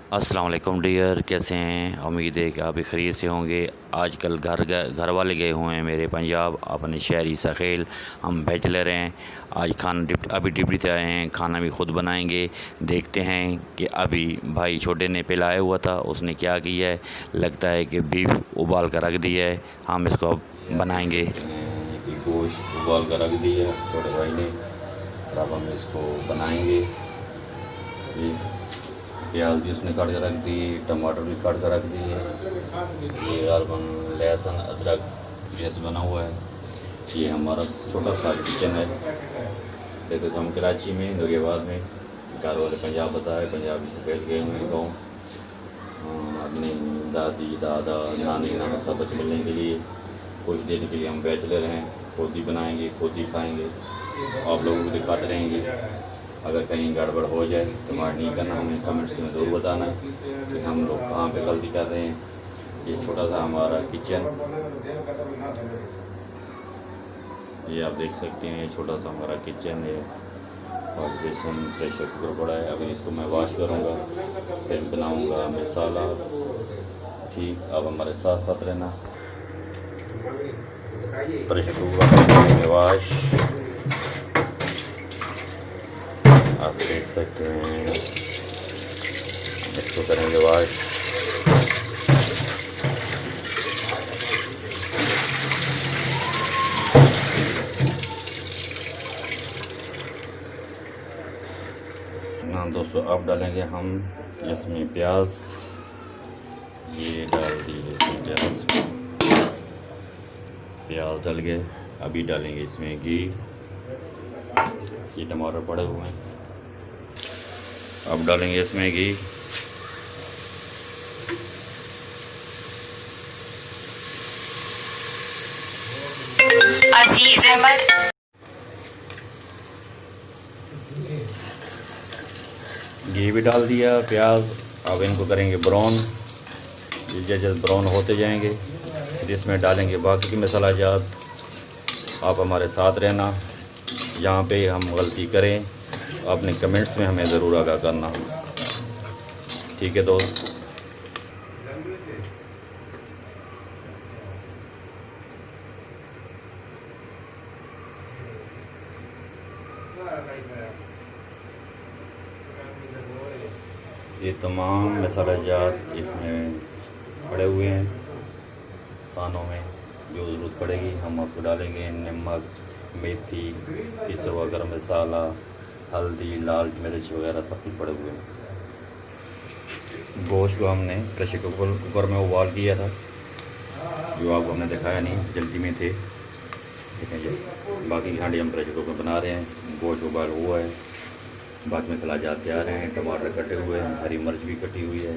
अस्सलाम वालेकुम डियर, कैसे हैं? उम्मीद है कि आप भी खैरियत से होंगे। आजकल घर वाले गए हुए हैं मेरे पंजाब अपने शहरी सखेल। हम बैचलर हैं। आज अभी डिप्टी से आए हैं, खाना भी ख़ुद बनाएंगे। देखते हैं कि अभी भाई छोटे ने पहले आया हुआ था, उसने क्या किया है। लगता है कि बीफ उबाल कर रख दिया है। हम इसको अब बनाएंगे। गोश्त उबाल कर रख दिया है छोटे भाई ने, और अब हम इसको बनाएंगे। प्याज भी उसने काट कर रख दी, टमाटर भी काट कर रख दिए। ये गालबन लहसुन अदरक जैसे बना हुआ है। ये हमारा छोटा सा किचन है। देखो तो हम कराची में नूरियाबाद में, घर वाले पंजाब बताया, पंजाबी से फैल गए हुए गाँव। अपनी दादी दादा नानी नाना सब बच्चे मिलने के लिए कुछ देर के लिए हम बैचलर हैं। खुद ही बनाएंगे, खुद ही खाएंगे, आप लोगों को दिखाते रहेंगे। अगर कहीं गड़बड़ हो जाए तो मार नहीं करना, हमें कमेंट्स में ज़रूर बताना कि हम लोग कहाँ पे गलती कर रहे हैं। ये छोटा सा हमारा किचन, ये आप देख सकते हैं। ये छोटा सा हमारा किचन है। और बेसन प्रेशर कुकर पड़ा है। अभी इसको मैं वॉश करूँगा, फिर बनाऊँगा मसाला। ठीक, अब हमारे साथ साथ रहना। प्रेशर कुकर में वॉश आप देख सकते हैं। इसको करेंगे वॉश। हाँ दोस्तों, अब डालेंगे हम इसमें प्याज। ये डाल दिए प्याज डाल गए। अभी डालेंगे इसमें घी। ये टमाटर पड़े हुए हैं, अब डालेंगे इसमें घी। अजीज अहमद, घी भी डाल दिया, प्याज। अब इनको करेंगे ब्राउन। जैसे ब्राउन होते जाएंगे फिर इसमें डालेंगे बाकी के मसाला जात। आप हमारे साथ रहना। यहाँ पे हम गलती करें अपने कमेंट्स में हमें ज़रूर आगाह करना, ठीक है दोस्त। ये तमाम मसाला जात इसमें पड़े हुए हैं। खानों में जो ज़रूरत पड़ेगी हम आपको डालेंगे। नमक, मेथी, पिसा हुआ गरम मसाला, हल्दी, लाल मिर्च वगैरह सब कुछ पड़े हुए हैं। गोश्त को हमने प्रेशर कुकर में उबाल किया था, जो आपको हमने दिखाया नहीं, जल्दी में थे। देखें जी, बाकी हांडी हम प्रेशर कुकर बना रहे हैं। गोश्त उबाल हुआ है, बाकी मसाला जात तैयार हैं। टमाटर कटे हुए हैं, हरी मिर्च भी कटी हुई है,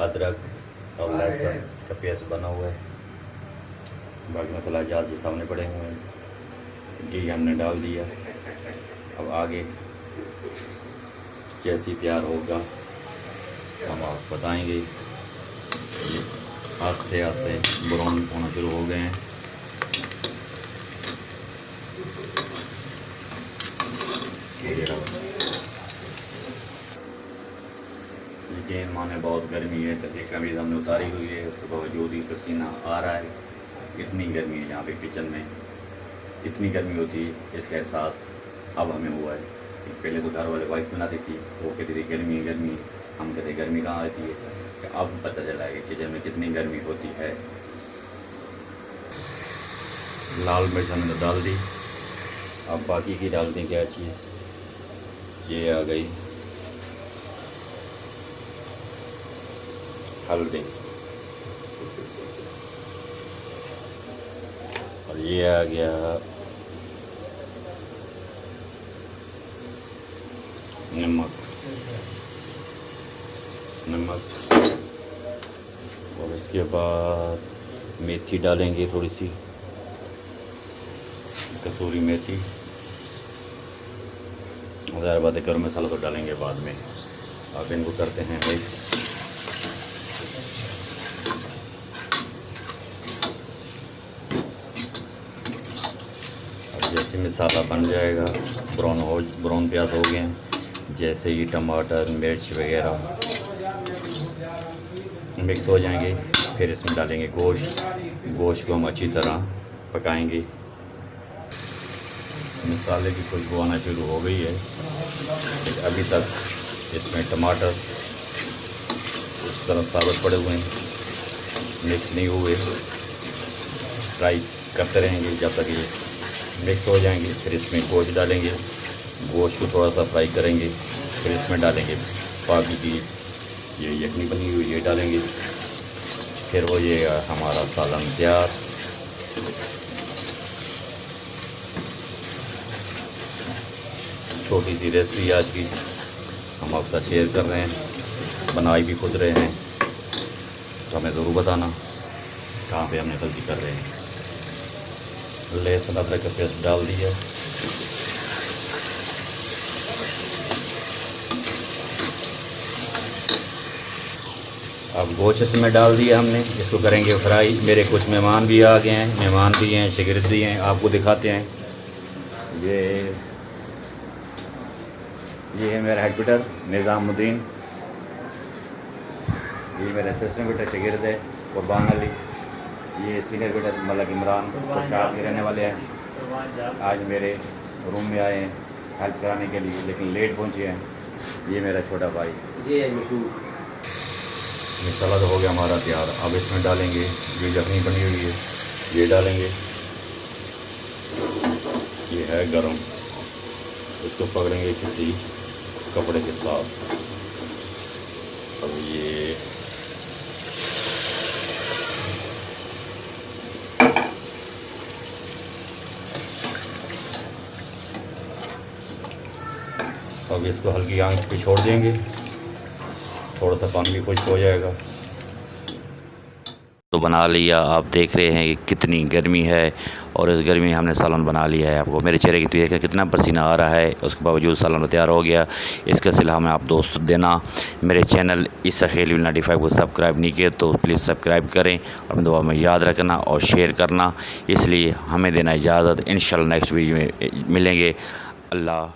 अदरक और लहसुन का पेस्ट बना हुआ है। बाकी मसाला जात से सामने पड़े हुए हैं। घी हमने डाल दिया। अब आगे जैसी तैयार होगा हम आपको बताएंगे। आस्ते आस्ते ब्राउन होना शुरू हो गए हैं। लेकिन माने बहुत गर्मी है, तभी कमीज हमने उतारी हुई है, उसके बावजूद ही पसीना आ रहा है। इतनी गर्मी है यहाँ पे किचन में, इतनी गर्मी होती है, इसका एहसास अब हमें हुआ है। पहले तो घर वाले वाइफ बनाती थी, वो कहती थी गर्मी गर्मी, हम कहते गर्मी कहाँ आती है। कि अब पता चला है कि किचन में कितनी गर्मी होती है। लाल मिर्च हमने डाल दी। अब बाकी की डाल दें क्या चीज़, ये आ गई हल्दी, और ये आ गया नमक। और इसके बाद मेथी डालेंगे, थोड़ी सी कसूरी मेथी। ज़्यादा बातें करो, मसाला तो डालेंगे बाद में। अब इनको करते हैं मिक्स। अब जैसे मसाला बन जाएगा, ब्राउन प्याज हो गए हैं, जैसे ही टमाटर मिर्च वगैरह मिक्स हो जाएंगे। फिर इसमें डालेंगे गोश्त। गोश्त को हम अच्छी तरह पकाएंगे। मसाले की खुशबू आना शुरू हो गई है, लेकिन अभी तक इसमें टमाटर इस तरह साबुत पड़े हुए हैं, मिक्स नहीं हुए। फ्राई करते रहेंगे जब तक ये मिक्स हो जाएंगे। फिर इसमें गोश्त डालेंगे। गोश्त को थोड़ा सा फ्राई करेंगे। फिर इसमें डालेंगे बाकी की ये यखनी बनी हुई ये डालेंगे। फिर हो जाएगा हमारा सालन तैयार। छोटी सी रेसिपी आज की हम आपके साथ शेयर कर रहे हैं, बनाई भी खुद रहे हैं, तो हमें ज़रूर बताना कहाँ पे हमने गलती कर रहे हैं। लहसुन अदरक का पेस्ट डाल दिया। अब गोश्त इसमें डाल दिया हमने, इसको करेंगे फ्राई। मेरे कुछ मेहमान भी आ गए हैं, मेहमान भी हैं, शागिर्द भी हैं, आपको दिखाते हैं। ये है मेरा हेडवेटर निज़ामुद्दीन, ये मेरा असिस्टेंट बेटा शागिर्द है कुर्बान अली, ये सीनियर बेटा मलक इमरान खुशहाल के रहने वाले हैं। आज मेरे रूम में आए हैं हेल्प कराने के लिए, लेकिन लेट पहुँचे हैं। ये मेरा छोटा भाई जी है मशहूर। ये सलाद हो गया हमारा तैयार। अब इसमें डालेंगे ये यखनी बनी हुई है, ये डालेंगे। ये है गरम, इसको पकड़ेंगे किसी कपड़े के साथ। अब ये अब इसको हल्की आंच पे छोड़ देंगे, थोड़ा सा पानी भी खुश्क हो जाएगा। तो बना लिया। आप देख रहे हैं कि कितनी गर्मी है और इस गर्मी में हमने सालन बना लिया है। आपको मेरे चेहरे की तो देखें कितना पसीना आ रहा है, उसके बावजूद सालन तैयार हो गया। इसका सिला में आप दोस्त देना। मेरे चैनल इस खेल 95 को सब्सक्राइब नहीं किए तो प्लीज़ सब्सक्राइब करें और अपनी दुआ में याद रखना और शेयर करना। इसलिए हमें देना इजाज़त। इंशाल्लाह नेक्स्ट वीडियो में मिलेंगे। अल्लाह।